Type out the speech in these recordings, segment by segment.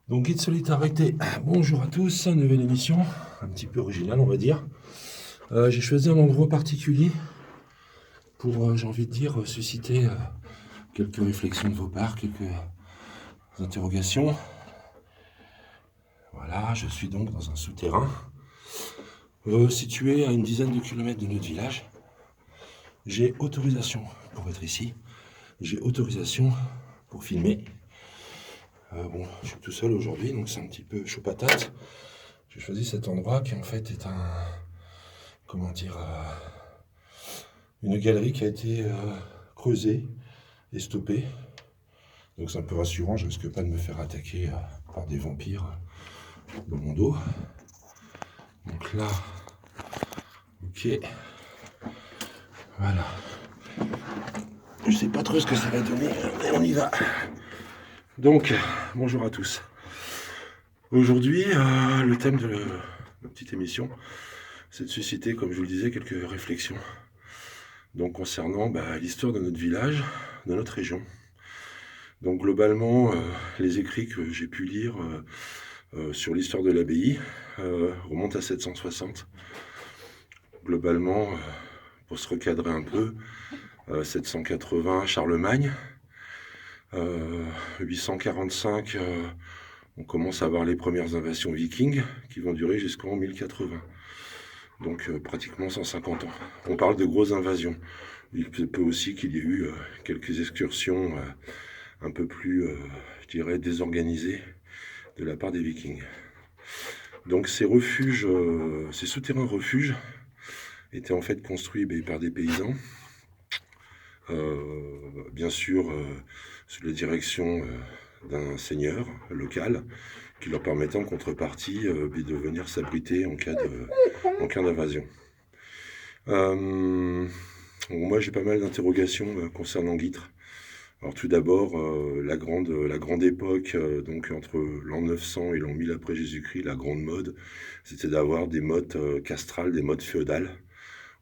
Donc Guide Solidarité, bonjour à tous, nouvelle émission, un petit peu originale on va dire. J'ai choisi un endroit particulier pour, j'ai envie de dire, susciter quelques réflexions de vos parts, quelques interrogations. Voilà, je suis donc dans un souterrain, situé à une dizaine de kilomètres de notre village. J'ai autorisation pour être ici, j'ai autorisation pour filmer. Bon, je suis tout seul aujourd'hui, donc c'est un petit peu chaud patate. J'ai choisi cet endroit qui en fait est comment dire, une galerie qui a été creusée et stoppée. Donc c'est un peu rassurant, je risque pas de me faire attaquer par des vampires dans mon dos. Donc là, ok, voilà. Je sais pas trop ce que ça va donner, mais on y va. Donc, bonjour à tous. Aujourd'hui, le thème de ma petite émission, c'est de susciter, comme je vous le disais, quelques réflexions. Donc concernant l'histoire de notre village, de notre région. Donc globalement, les écrits que j'ai pu lire sur l'histoire de l'abbaye remontent à 760. Globalement, pour se recadrer un peu, 780 Charlemagne, 845 on commence à avoir les premières invasions vikings qui vont durer jusqu'en 1080. Donc pratiquement 150 ans. On parle de grosses invasions. Il peut aussi qu'il y ait eu quelques excursions un peu plus, je dirais, désorganisées de la part des vikings. Donc ces refuges, ces souterrains refuges étaient en fait construits par des paysans, bien sûr sous la direction d'un seigneur local qui leur permettait en contrepartie de venir s'abriter en cas d'invasion. Moi j'ai pas mal d'interrogations concernant Guîtres. Alors tout d'abord, la grande époque, donc entre l'an 900 et l'an 1000 après Jésus-Christ, la grande mode, c'était d'avoir des mottes castrales, des mottes féodales.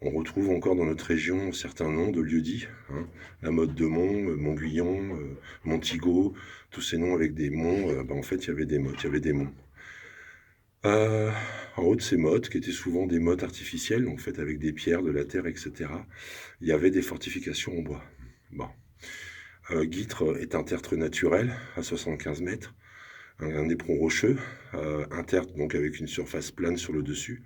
On retrouve encore dans notre région certains noms de lieux-dits, hein, la motte de Mont, Montguyon, Montigo, tous ces noms avec des monts, en fait il y avait des mottes, il y avait des monts. En haut de ces mottes, qui étaient souvent des mottes artificielles, en fait avec des pierres, de la terre, etc., il y avait des fortifications en bois. Bon. Guîtres est un tertre naturel à 75 mètres, un éperon rocheux, un tertre donc avec une surface plane sur le dessus,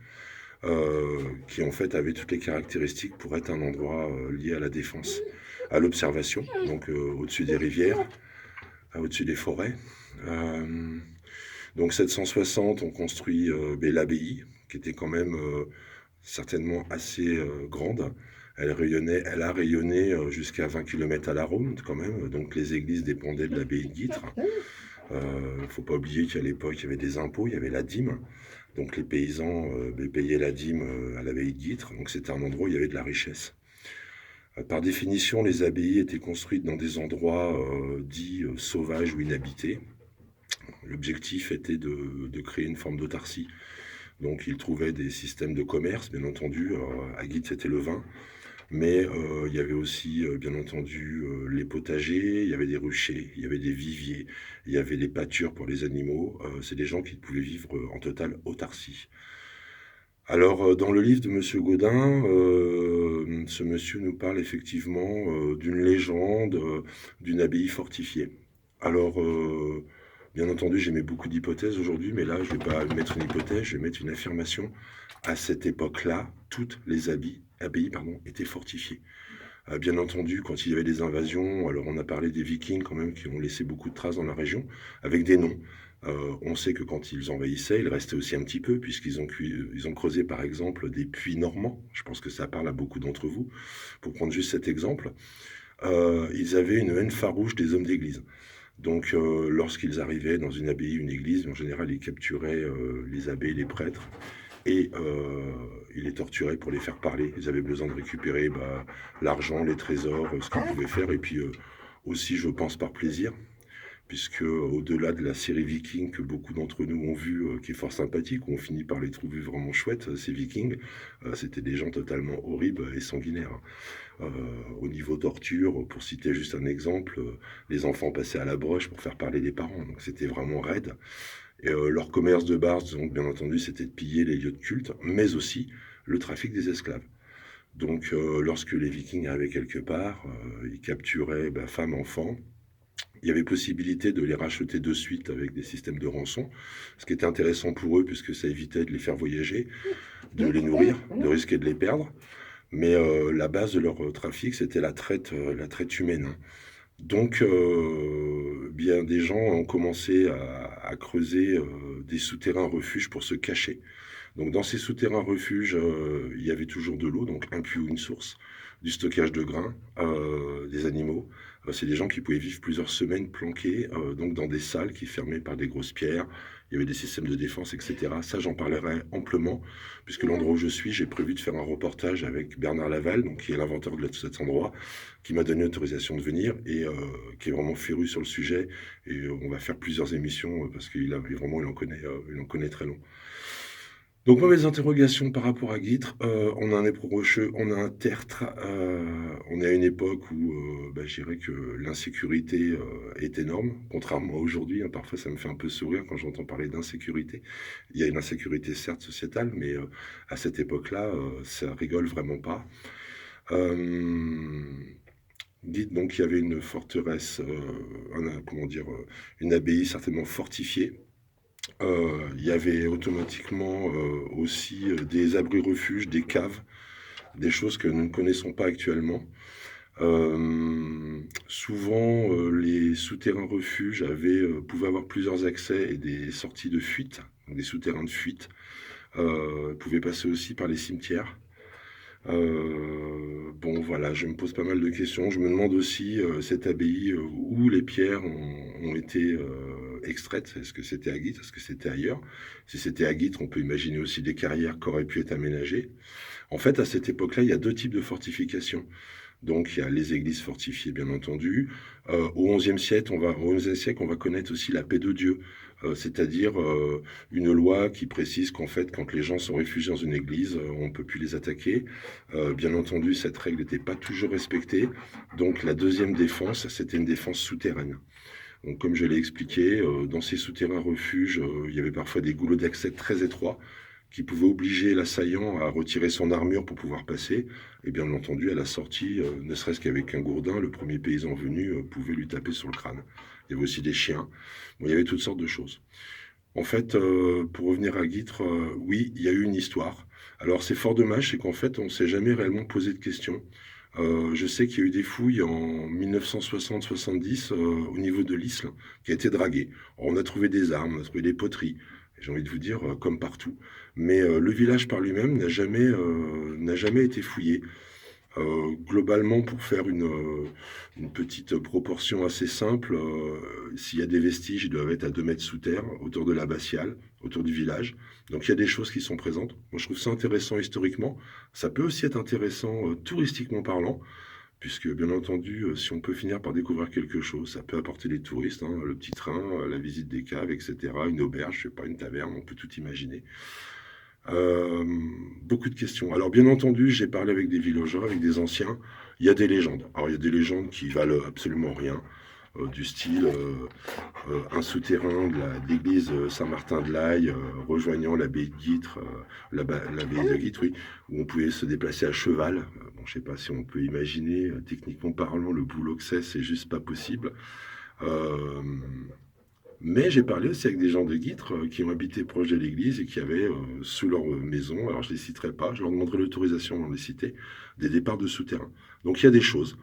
qui en fait avait toutes les caractéristiques pour être un endroit lié à la défense, à l'observation, donc au-dessus des rivières, au-dessus des forêts. Donc 760, on construit l'abbaye, qui était quand même certainement assez grande. Elle a rayonné jusqu'à 20 km à la ronde quand même, donc les églises dépendaient de l'abbaye de Guîtres. Il ne faut pas oublier qu'à l'époque, il y avait des impôts, il y avait la dîme. Donc les paysans payaient la dîme à l'abbaye de Guîtres, donc c'était un endroit où il y avait de la richesse. Par définition, les abbayes étaient construites dans des endroits dits sauvages ou inhabités. L'objectif était de créer une forme d'autarcie. Donc ils trouvaient des systèmes de commerce, bien entendu. À Guîtres, c'était le vin. Mais il y avait aussi, bien entendu, les potagers, il y avait des ruchers, il y avait des viviers, il y avait des pâtures pour les animaux. C'est des gens qui pouvaient vivre en totale autarcie. Alors, dans le livre de Monsieur Gaudin, ce monsieur nous parle effectivement d'une légende, d'une abbaye fortifiée. Alors, bien entendu, j'émets beaucoup d'hypothèses aujourd'hui, mais là, je ne vais pas mettre une hypothèse, je vais mettre une affirmation. À cette époque-là, toutes les abbayes étaient fortifiées. Bien entendu, quand il y avait des invasions, alors on a parlé des Vikings quand même qui ont laissé beaucoup de traces dans la région, avec des noms. On sait que quand ils envahissaient, ils restaient aussi un petit peu, puisqu'ils ont creusé par exemple des puits normands. Je pense que ça parle à beaucoup d'entre vous. Pour prendre juste cet exemple, ils avaient une haine farouche des hommes d'église. Donc, lorsqu'ils arrivaient dans une abbaye, une église, en général, ils capturaient les abbés, les prêtres, et ils les torturaient pour les faire parler. Ils avaient besoin de récupérer l'argent, les trésors, ce qu'ils pouvaient faire, et puis aussi, je pense, par plaisir, puisque au-delà de la série Vikings que beaucoup d'entre nous ont vue, qui est fort sympathique, où on finit par les trouver vraiment chouettes, ces Vikings, c'était des gens totalement horribles et sanguinaires, hein. Au niveau torture, pour citer juste un exemple, les enfants passaient à la broche pour faire parler les parents, donc c'était vraiment raide. Et leur commerce de base, donc bien entendu, c'était de piller les lieux de culte, mais aussi le trafic des esclaves. Donc lorsque les Vikings arrivaient quelque part, ils capturaient, bah, femmes, enfants. Il y avait possibilité de les racheter de suite avec des systèmes de rançon, ce qui était intéressant pour eux puisque ça évitait de les faire voyager, de les nourrir, de risquer de les perdre. Mais la base de leur trafic, c'était la traite humaine, hein. Donc bien des gens ont commencé à creuser, des souterrains refuges pour se cacher. Donc dans ces souterrains refuges, il y avait toujours de l'eau, donc un puits ou une source, du stockage de grains, des animaux. C'est des gens qui pouvaient vivre plusieurs semaines planqués, donc dans des salles qui fermaient par des grosses pierres. Il y avait des systèmes de défense, et cetera. Ça, j'en parlerai amplement, puisque l'endroit où je suis, j'ai prévu de faire un reportage avec Bernard Laval, donc qui est l'inventeur de cet endroit, qui m'a donné l'autorisation de venir et qui est vraiment féru sur le sujet. Et on va faire plusieurs émissions, parce qu'il a vraiment il en connaît très long. Donc moi, mes interrogations par rapport à Guîtres, on a un éperon rocheux, on a un tertre, on est à une époque où, bah, je dirais que l'insécurité, est énorme, contrairement à aujourd'hui, hein. Parfois, ça me fait un peu sourire quand j'entends parler d'insécurité. Il y a une insécurité certes sociétale, mais, à cette époque-là, ça rigole vraiment pas. Hem, Guîtres, donc il y avait une forteresse, comment dire? Une abbaye certainement fortifiée. Il y avait automatiquement, aussi, des abris refuges, des caves, des choses que nous ne connaissons pas actuellement. Souvent, les souterrains refuges pouvaient avoir plusieurs accès et des sorties de fuite, donc des souterrains de fuite. Pouvaient passer aussi par les cimetières. Bon voilà, je me pose pas mal de questions. Je me demande aussi, cette abbaye, où les pierres ont été, extraites. Est-ce que c'était à Guîtres? Est-ce que c'était ailleurs? Si c'était à Guîtres, on peut imaginer aussi des carrières qui auraient pu être aménagées. En fait, à cette époque-là, il y a 2 types de fortifications. Donc il y a les églises fortifiées, bien entendu. Au XIe siècle, on va connaître aussi la paix de Dieu, c'est-à-dire, une loi qui précise qu'en fait, quand les gens sont réfugiés dans une église, on ne peut plus les attaquer. Bien entendu, cette règle n'était pas toujours respectée. Donc la deuxième défense, c'était une défense souterraine. Donc comme je l'ai expliqué, dans ces souterrains refuges, il y avait parfois des goulots d'accès très étroits qui pouvaient obliger l'assaillant à retirer son armure pour pouvoir passer. Et bien entendu, à la sortie, ne serait-ce qu'avec un gourdin, le premier paysan venu, pouvait lui taper sur le crâne. Il y avait aussi des chiens. Bon, il y avait toutes sortes de choses. En fait, pour revenir à Guîtres, oui, il y a eu une histoire. Alors c'est fort dommage, c'est qu'en fait, on ne s'est jamais réellement posé de questions. Je sais qu'il y a eu des fouilles en 1960-70, au niveau de l'Isle, qui a été draguée. Alors, on a trouvé des armes, on a trouvé des poteries. Et j'ai envie de vous dire, comme partout. Mais le village par lui-même n'a jamais été fouillé. Globalement, pour faire une petite proportion assez simple, s'il y a des vestiges, ils doivent être à 2 mètres sous terre, autour de l'abbatiale, autour du village. Donc il y a des choses qui sont présentes. Moi, je trouve ça intéressant historiquement. Ça peut aussi être intéressant, touristiquement parlant, puisque bien entendu, si on peut finir par découvrir quelque chose, ça peut apporter des touristes, hein, le petit train, la visite des caves, et cetera, une auberge, je sais pas, une taverne, on peut tout imaginer. Beaucoup de questions. Alors bien entendu, j'ai parlé avec des villageois, avec des anciens. Il y a des légendes. Alors il y a des légendes qui valent absolument rien, du style un souterrain de l'église Saint-Martin-de-Laye, rejoignant l'abbaye de Guîtres, l'abbaye de Guîtres, oui, où on pouvait se déplacer à cheval. Bon, je sais pas si on peut imaginer, techniquement parlant, le boulot que c'est juste pas possible. Euh, mais j'ai parlé aussi avec des gens de Guîtres, qui ont habité proche de l'église et qui avaient, sous leur maison, alors je ne les citerai pas, je leur demanderai l'autorisation dans les citer, des départs de souterrains. Donc il y a des choses.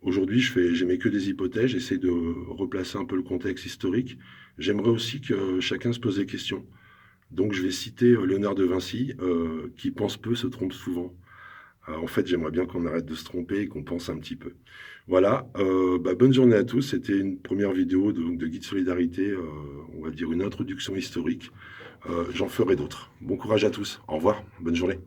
Aujourd'hui, j'émets que des hypothèses, j'essaie de replacer un peu le contexte historique. J'aimerais aussi que chacun se pose des questions. Donc je vais citer Léonard de Vinci, qui pense peu, se trompe souvent. En fait, j'aimerais bien qu'on arrête de se tromper et qu'on pense un petit peu. Voilà, bah, bonne journée à tous. C'était une première vidéo de Guide Solidarité, on va dire une introduction historique. J'en ferai d'autres. Bon courage à tous. Au revoir, bonne journée.